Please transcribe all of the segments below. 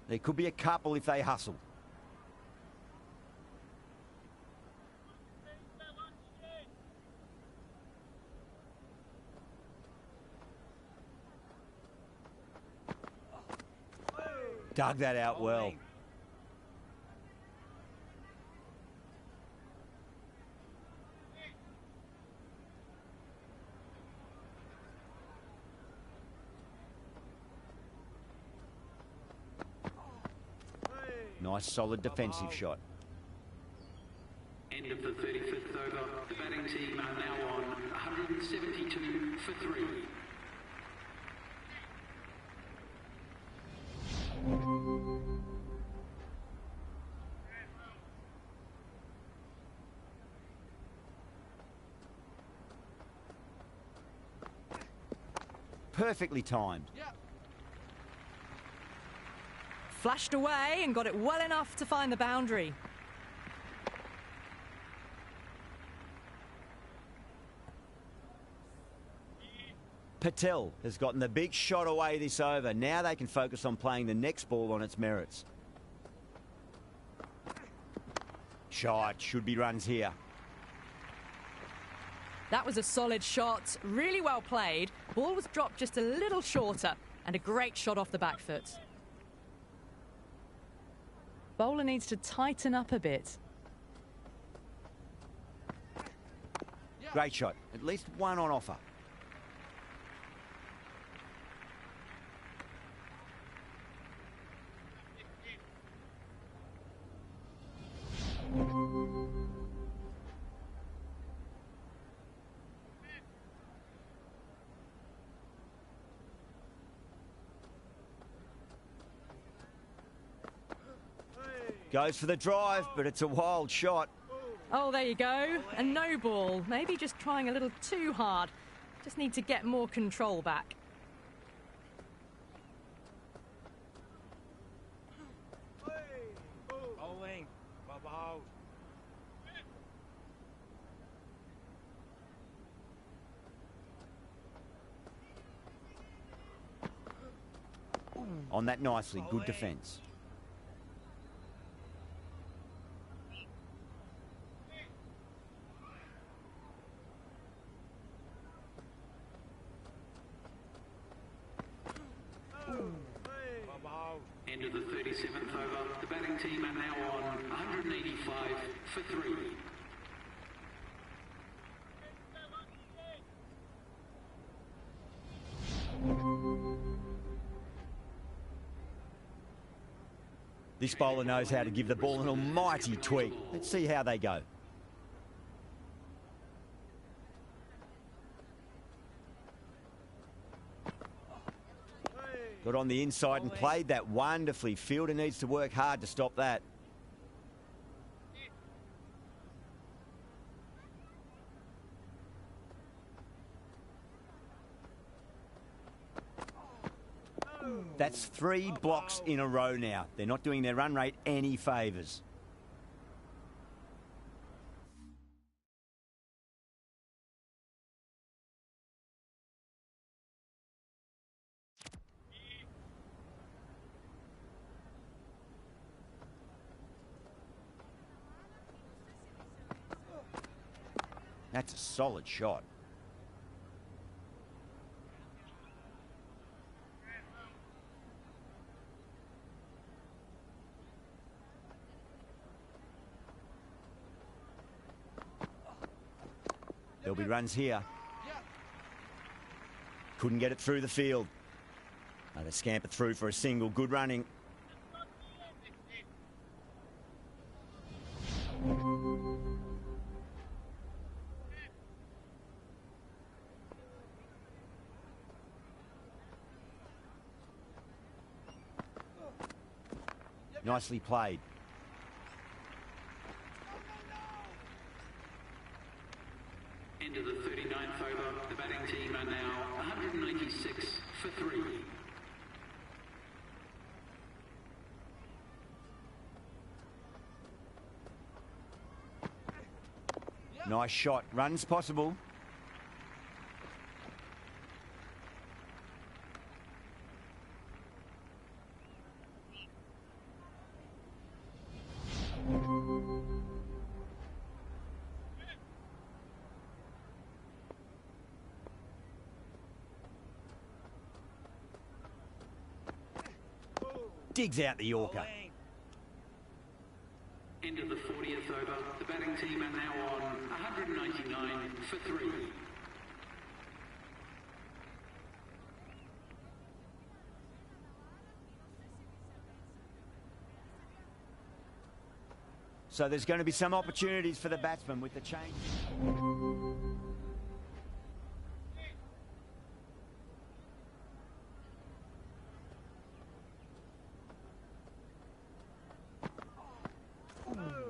There could be a couple if they hustle. Dug that out well. Nice solid defensive shot. End of the 35th over. The batting team are now on 172 for 3. Perfectly timed. Yep. Flashed away and got it well enough to find the boundary. Patel has gotten the big shot away this over. Now they can focus on playing the next ball on its merits. Shot, should be runs here. That was a solid shot, really well played. Ball was dropped just a little shorter and a great shot off the back foot. Bowler needs to tighten up a bit. Great shot, at least one on offer. Goes for the drive, but it's a wild shot. Oh, there you go. A no ball. Maybe just trying a little too hard. Just need to get more control back. Bowling. Ball. On that nicely, good defence. End of the 37th over. The batting team are now on 185 for 3. This bowler knows how to give the ball an almighty tweak. Let's see how they go. Got on the inside and played that wonderfully. Fielder needs to work hard to stop that. That's 3 blocks in a row now. They're not doing their run rate any favours. That's a solid shot. There'll be runs here. Couldn't get it through the field. They scamper through for a single. Good running. Nicely played. End of the 39th over. The batting team are now 196 for 3. Nice shot. Runs possible. digs out the Yorker. Bowling. End of the 40th over. The batting team are now on 199 for 3. So there's going to be some opportunities for the batsman with the change.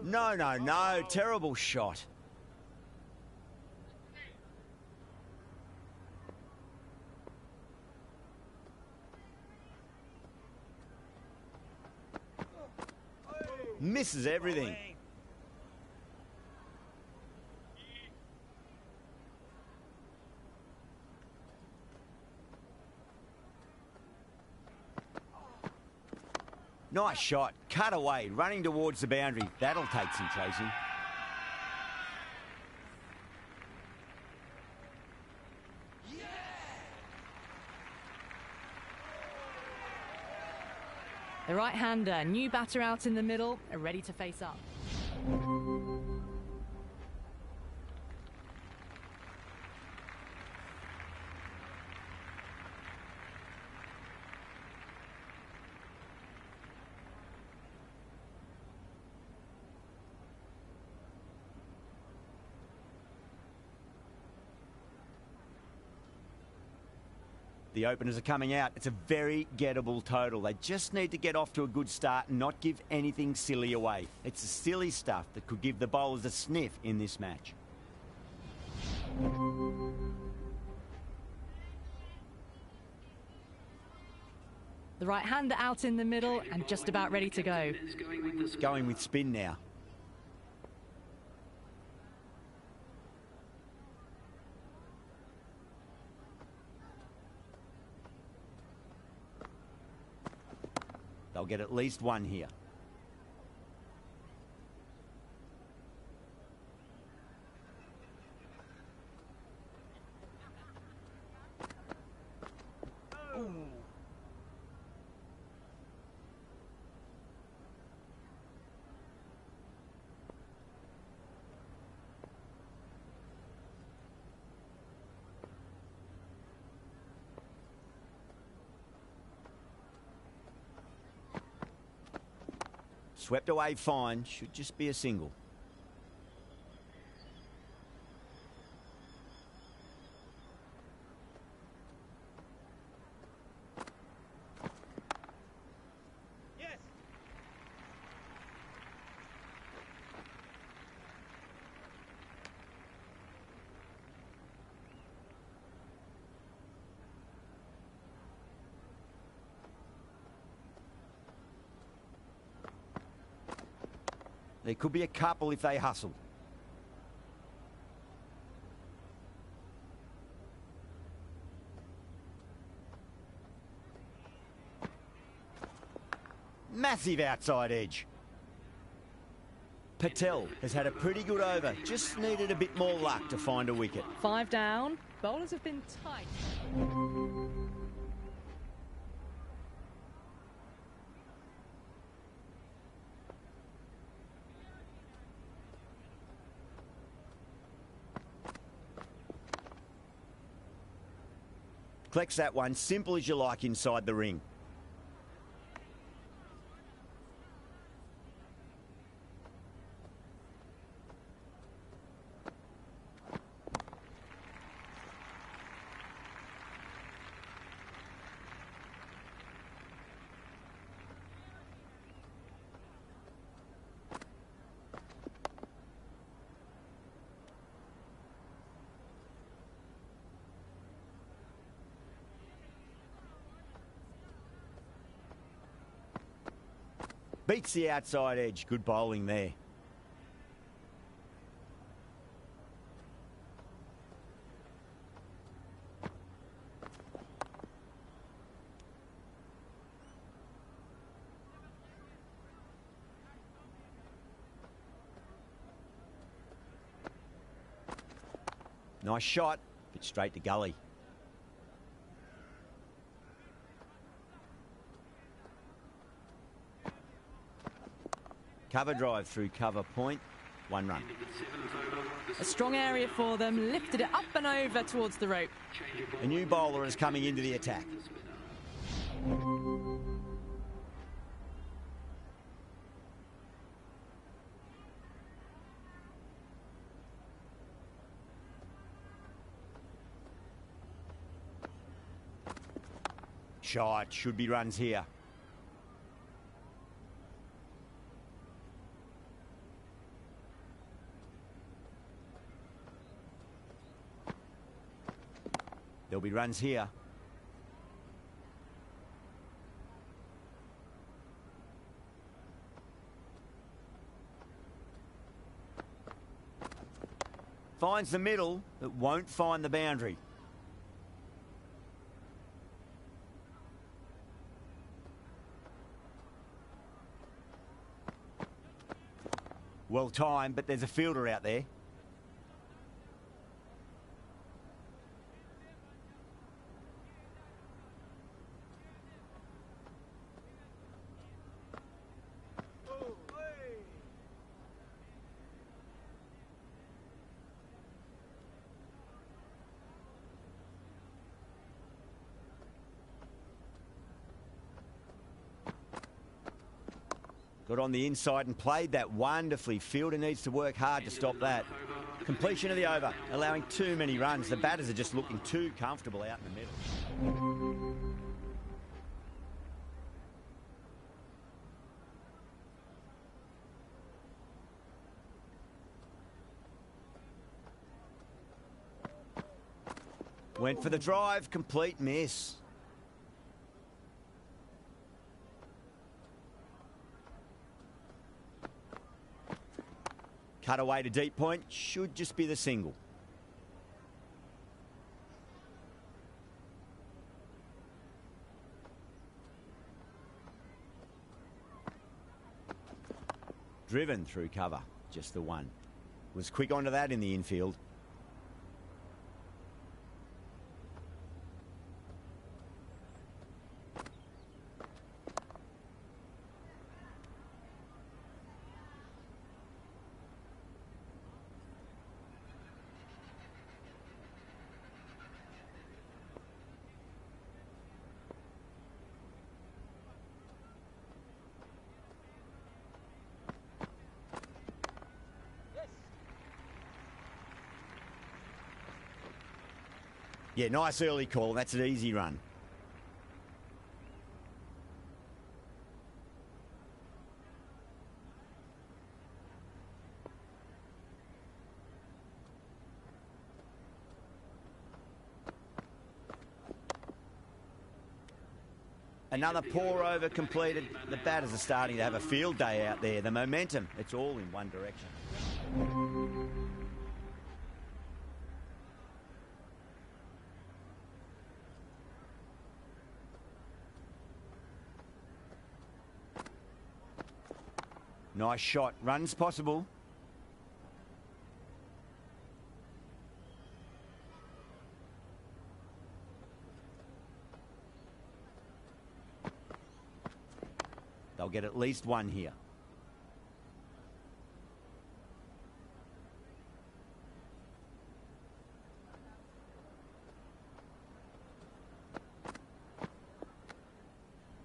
No, no, no. Terrible shot. Misses everything. Bowling. Nice shot. Cut away. Running towards the boundary. That'll take some chasing. The right-hander, new batter out in the middle, are ready to face up. The openers are coming out. It's a very gettable total. They just need to get off to a good start and not give anything silly away. It's the silly stuff that could give the bowlers a sniff in this match. The right-hander out in the middle and just about ready to go. Is going with the spin. Going with spin now. They'll get at least one here. Swept away fine. Should just be a single. Yes. There could be a couple if they hustle. Massive outside edge. Patel has had a pretty good over. Just needed a bit more luck to find a wicket. 5 down. Bowlers have been tight. Collects that one, simple as you like inside the ring. Beats the outside edge. Good bowling there. Nice shot, but straight to gully. Cover drive through cover point. 1 run. A strong area for them, lifted it up and over towards the rope. A new bowler is coming into the attack. Shot, should be runs here. There'll be runs here. Finds the middle, but won't find the boundary. Well timed, but there's a fielder out there. Got on the inside and played that wonderfully. Fielder needs to work hard to stop that. Completion of the over, allowing too many runs. The batters are just looking too comfortable out in the middle. Went for the drive, complete miss. Cut away to deep point, should just be the single. Driven through cover, just the one. Was quick onto that in the infield. Yeah, nice early call. That's an easy run. Another poor over completed. The batters are starting to have a field day out there. The momentum, it's all in one direction. Nice shot. Runs possible. They'll get at least one here.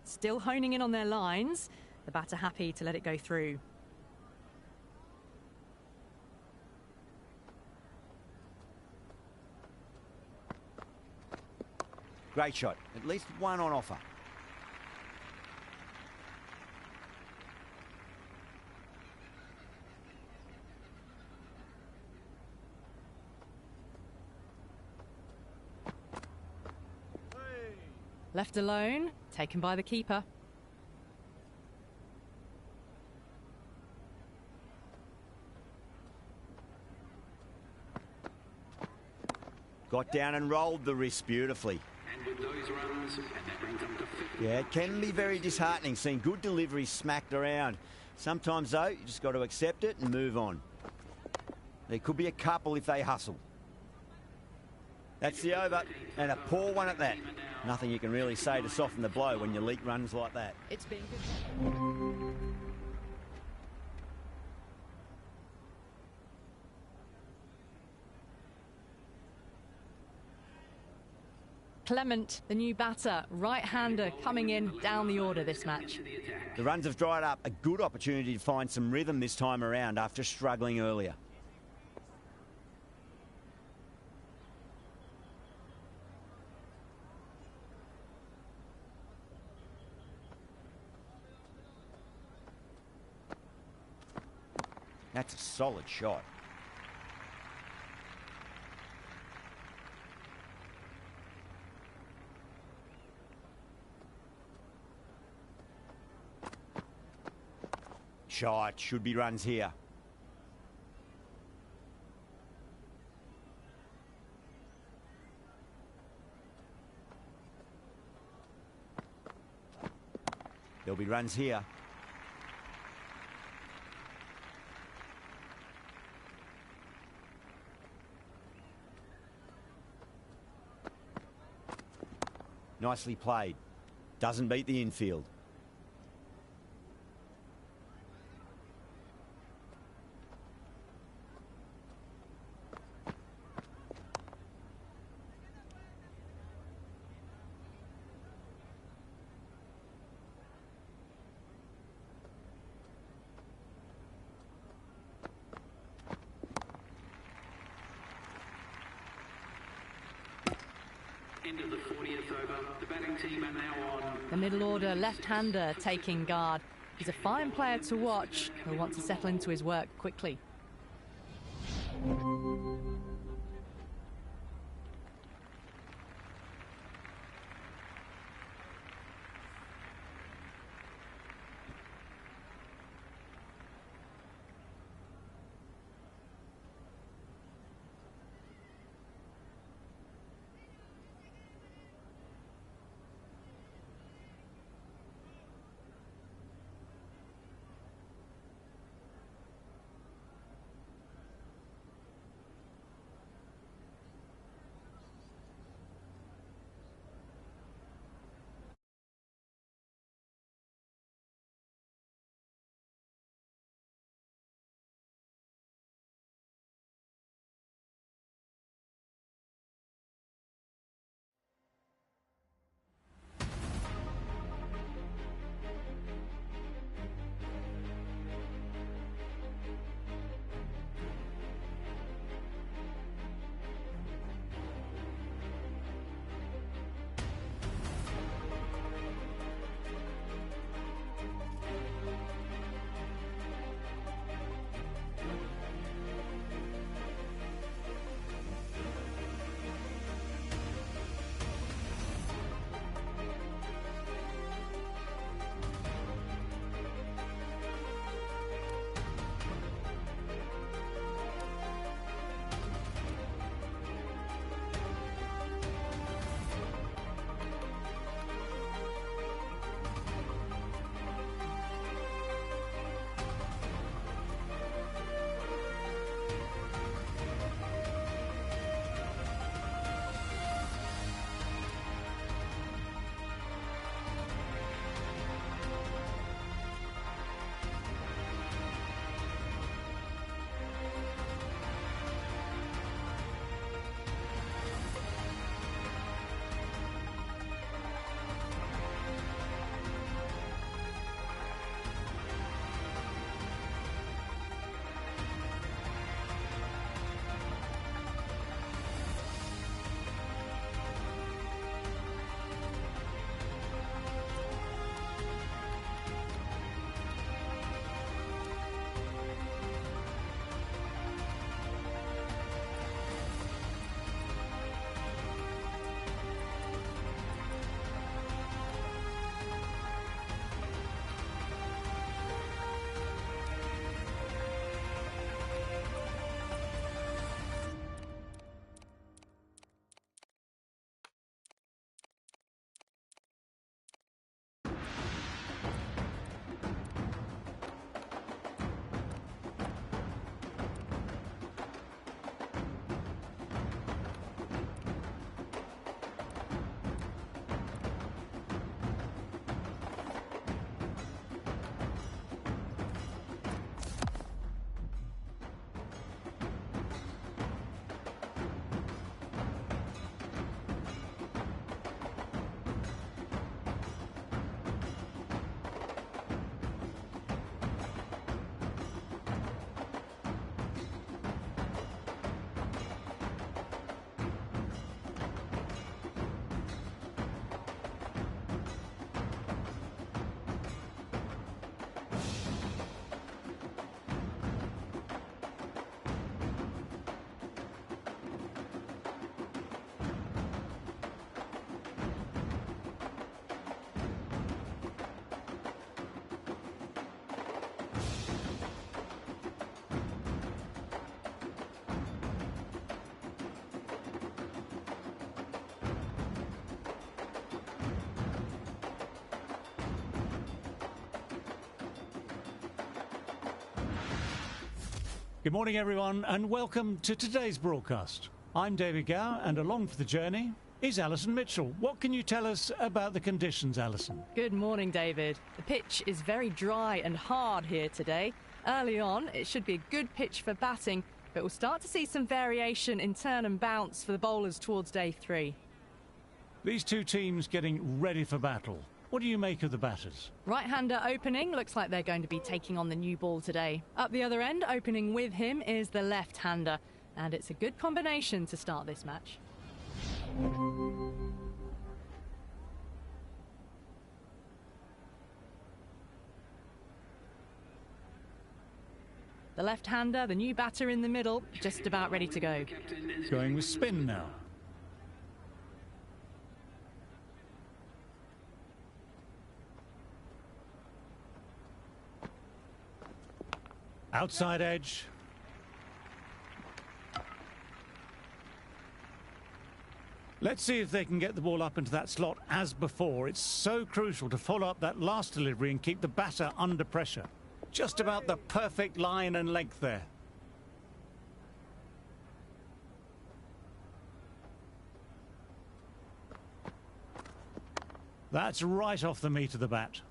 Still honing in on their lines. The batter happy to let it go through. Great shot. At least one on offer. Left alone, taken by the keeper. Got down and rolled the wrist beautifully. And with those runs, and that brings them to 50. Yeah, it can be very disheartening seeing good deliveries smacked around. Sometimes, though, you just got to accept it and move on. There could be a couple if they hustle. That's the over, and a poor one at that. Nothing you can really say to soften the blow when you leak runs like that. It's been good. Clement, the new batter, right-hander coming in down the order this match. The runs have dried up. A good opportunity to find some rhythm this time around after struggling earlier. That's a solid shot. Shot. Should be runs here. There'll be runs here. Nicely played. Doesn't beat the infield. End of the 40th over. The batting team are now on. The middle order left-hander taking guard. He's a fine player to watch. He'll want to settle into his work quickly. Good morning, everyone, and welcome to today's broadcast. I'm David Gower, and along for the journey is Alison Mitchell. What can you tell us about the conditions, Alison? Good morning, David. The pitch is very dry and hard here today. Early on, it should be a good pitch for batting, but we'll start to see some variation in turn and bounce for the bowlers towards day 3. These two teams getting ready for battle. What do you make of the batters? Right-hander opening, looks like they're going to be taking on the new ball today. Up the other end, opening with him, is the left-hander, and it's a good combination to start this match. The left-hander, the new batter in the middle, just about ready to go. Going with spin now. Outside edge. Let's see if they can get the ball up into that slot as before. It's so crucial to follow up that last delivery and keep the batter under pressure. Just about the perfect line and length there. That's right off the meat of the bat.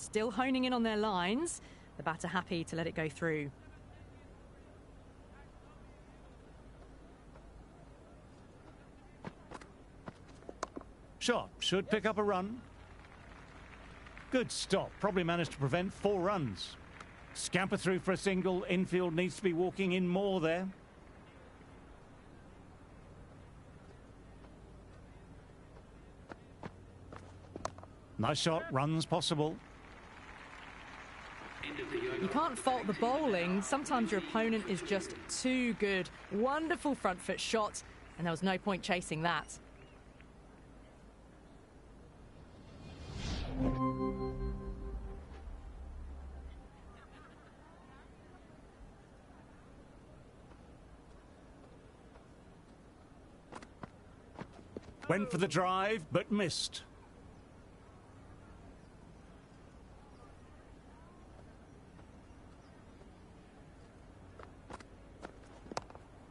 Still honing in on their lines. The batter happy to let it go through. Shot should pick up a run. Good stop. Probably managed to prevent 4 runs. Scamper through for a single. Infield needs to be walking in more there. Nice shot. Runs possible. You can't fault the bowling. Sometimes your opponent is just too good. Wonderful front foot shot, and there was no point chasing that. Went for the drive, but missed.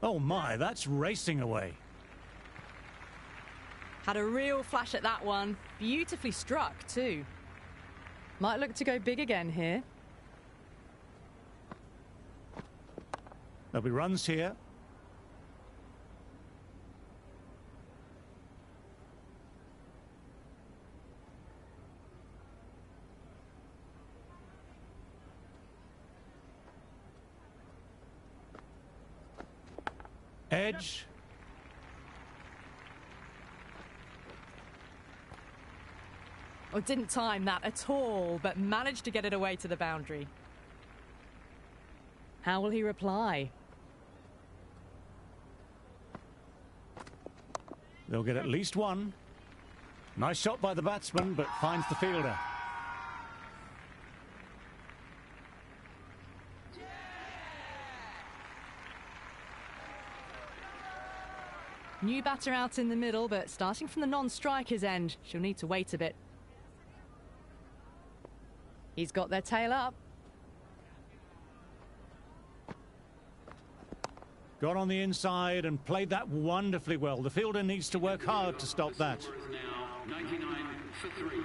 Oh my, that's racing away. Had a real flash at that one. Beautifully struck, too. Might look to go big again here. There'll be runs here. Edge. Oh, didn't time that at all, but managed to get it away to the boundary. How will he reply? They'll get at least one. Nice shot by the batsman, but finds the fielder. New batter out in the middle, but starting from the non-striker's end, she'll need to wait a bit. He's got their tail up. Got on the inside and played that wonderfully well. The fielder needs to work hard to stop that. Now 99 for 3.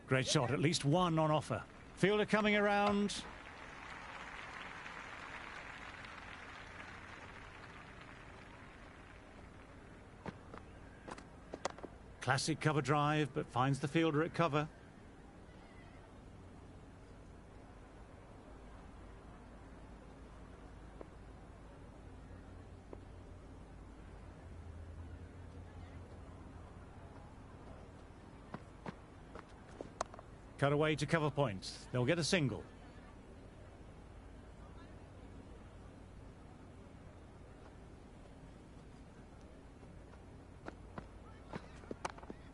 Great shot, at least one on offer. Fielder coming around. Classic cover drive, but finds the fielder at cover. Cut away to cover points. They'll get a single.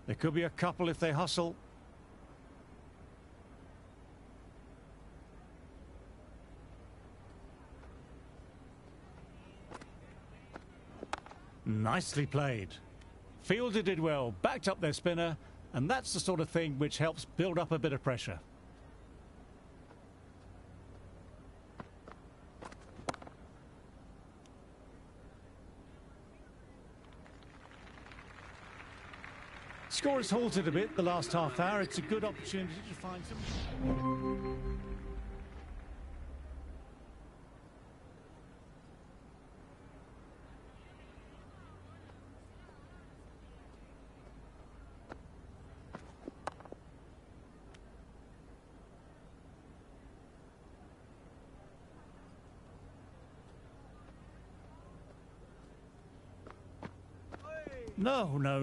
There could be a couple if they hustle. Nicely played. Fielded it well, backed up their spinner, and that's the sort of thing which helps build up a bit of pressure. Score has halted a bit the last half hour. It's a good opportunity to find some...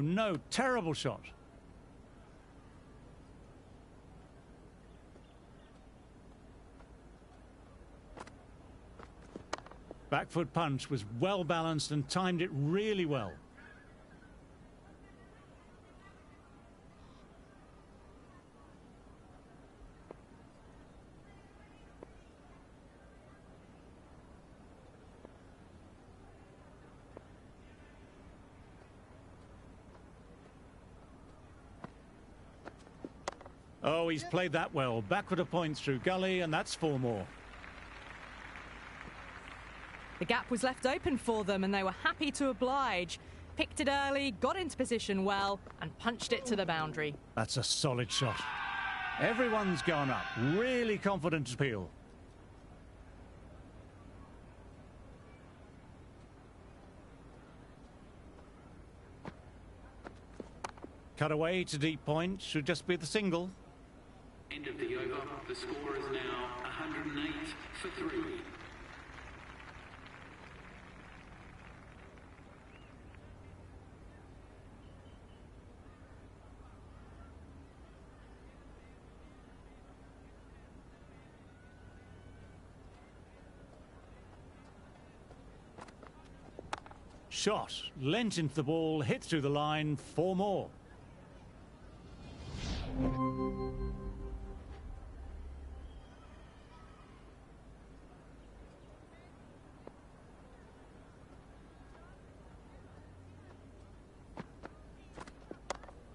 No, terrible shot. Back foot punch was well balanced and timed it really well. Oh, he's played that well. Backward a point through gully, and that's 4 more. The gap was left open for them, and they were happy to oblige. Picked it early, got into position well, and punched it to the boundary. That's a solid shot. Everyone's gone up. Really confident appeal. Cut away to deep point. Should just be the single. End of the over. The score is now 108 for 3. Shot, lent into the ball, hit through the line, 4 more.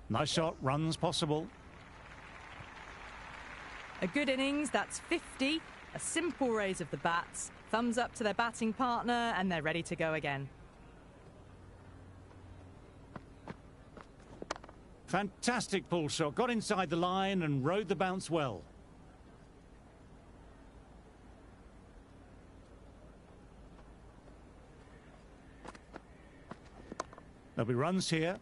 Nice shot, runs possible. A good innings, that's 50. A simple raise of the bats. Thumbs up to their batting partner, and they're ready to go again. Fantastic pull shot, got inside the line and rode the bounce well. There'll be runs here.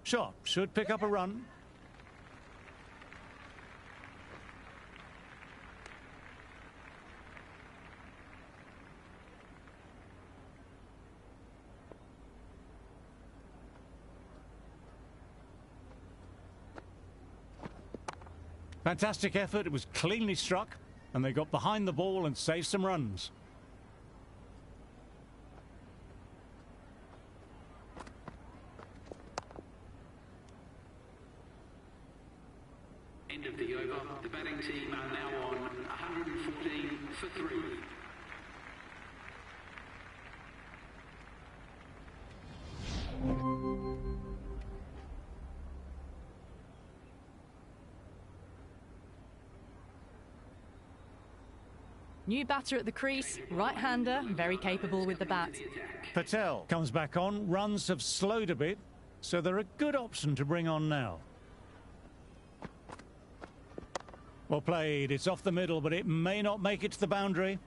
Shot, should pick up a run. Fantastic effort, it was cleanly struck, and they got behind the ball and saved some runs. End of the over. The batting team are now on 114 for 3. New batter at the crease, right-hander, very capable with the bat. Patel comes back on, runs have slowed a bit, so they're a good option to bring on now. Well played, it's off the middle, but it may not make it to the boundary.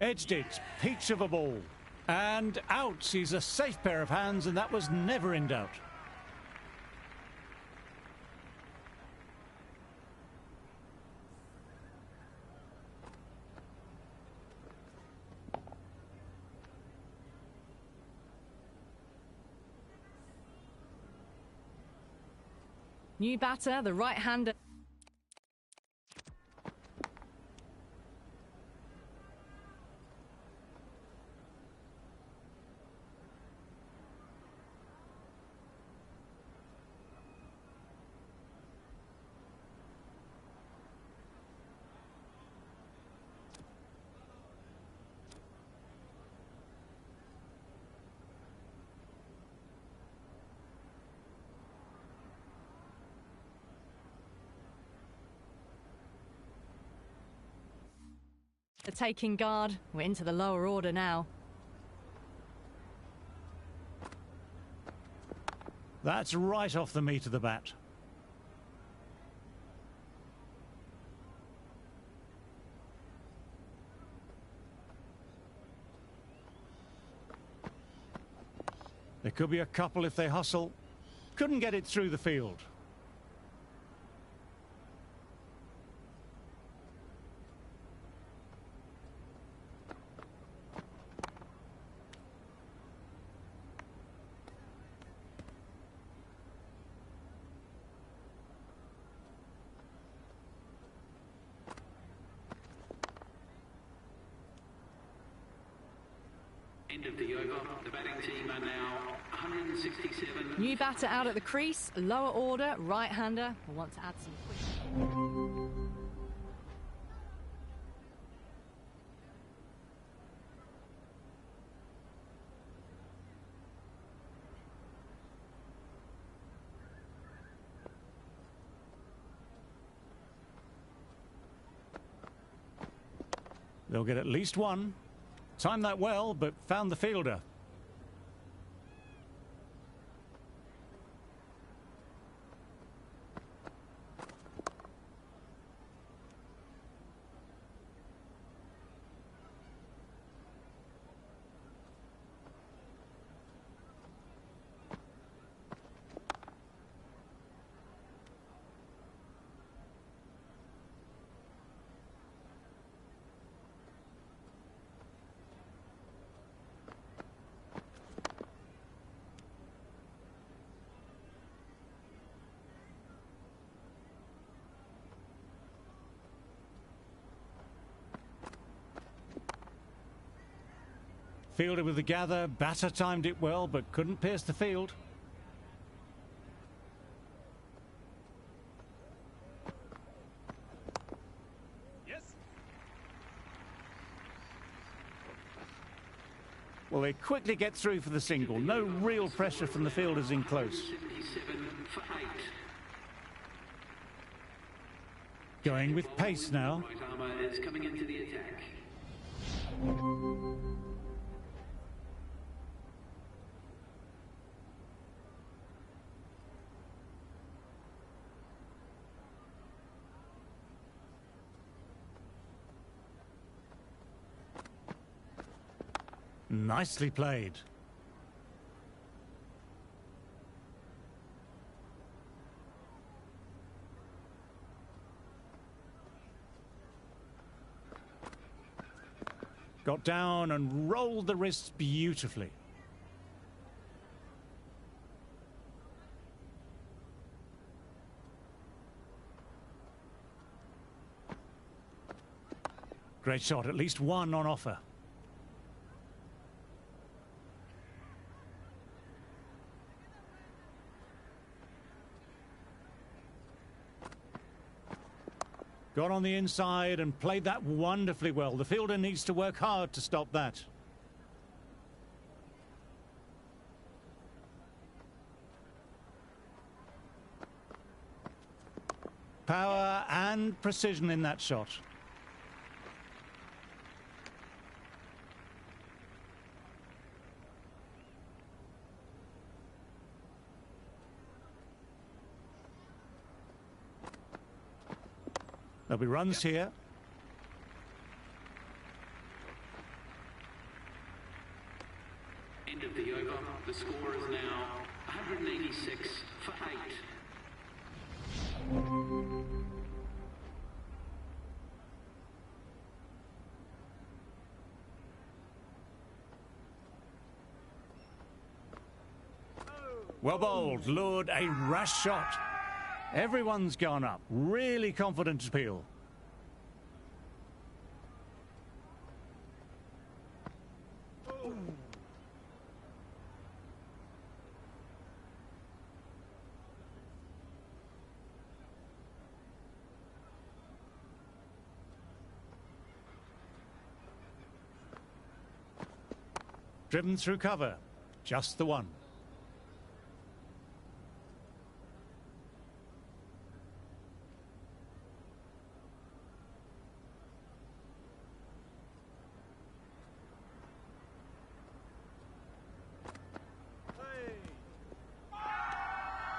Edged it, peach of a ball. And out. He's a safe pair of hands, and that was never in doubt. New batter, the right-hander. The taking guard. We're into the lower order now. That's right off the meat of the bat. There could be a couple if they hustle. Couldn't get it through the field. End of the over. The batting team are now 167. New batter out at the crease, lower order, right-hander. We'll want to add some quick. They'll get at least one. Timed that well, but found the fielder. Fielder with the gather, batter timed it well, but couldn't pierce the field. Yes. Well, they quickly get through for the single. No real pressure from the fielders in close. 77 for 8. Going with pace now. Right armour is coming into the attack. Nicely played. Got down and rolled the wrists beautifully. Great shot, at least one on offer. Got on the inside and played that wonderfully well. The fielder needs to work hard to stop that. Power and precision in that shot. There'll be runs here. End of the over. The score is now 186 for 8. Well bowled, lured a rash shot. Everyone's gone up. Really confident appeal. Driven through cover. Just the one.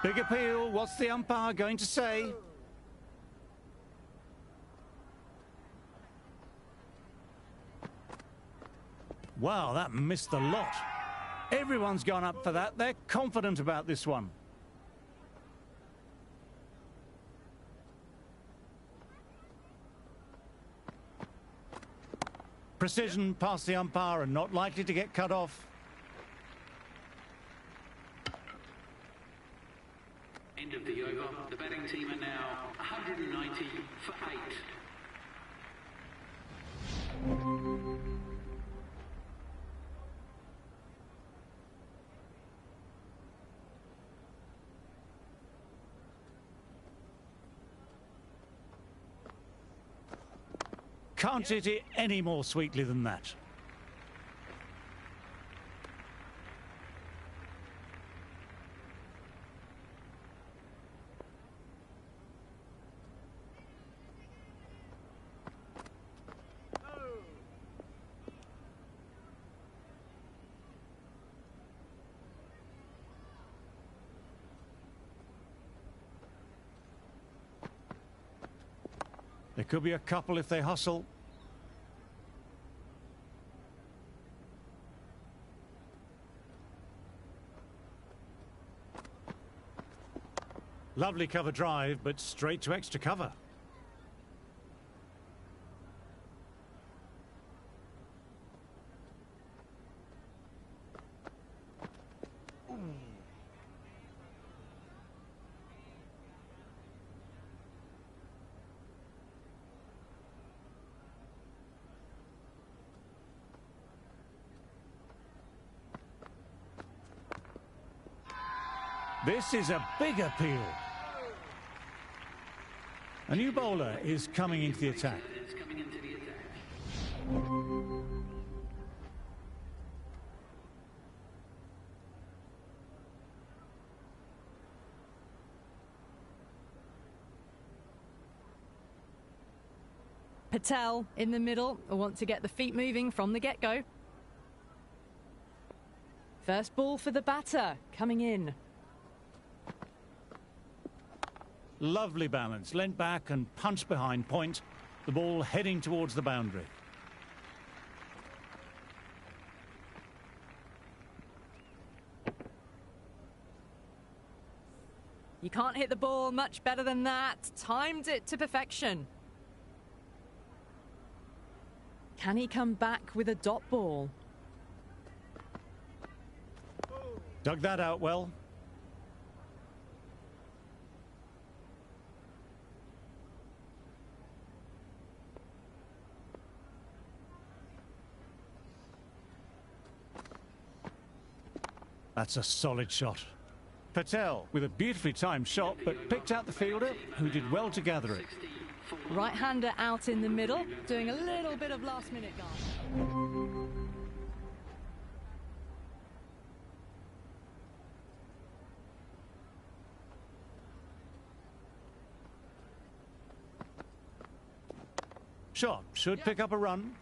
Big appeal. What's the umpire going to say? Wow, that missed the lot. Everyone's gone up for that. They're confident about this one. Precision past the umpire and not likely to get cut off. End of the over. The batting team are now 190 for 8. Can't hit it any more sweetly than that. There could be a couple if they hustle. Lovely cover drive, but straight to extra cover. This is a big appeal. A new bowler is coming into the attack. Patel in the middle will want to get the feet moving from the get-go. First ball for the batter coming in. Lovely balance, leant back and punched behind point. The ball heading towards the boundary. You can't hit the ball much better than that. Timed it to perfection. Can he come back with a dot ball? Dug that out well. That's a solid shot. Patel with a beautifully timed shot, but picked out the fielder, who did well to gather it. Right-hander out in the middle, doing a little bit of last-minute guard. Shot should pick up a run.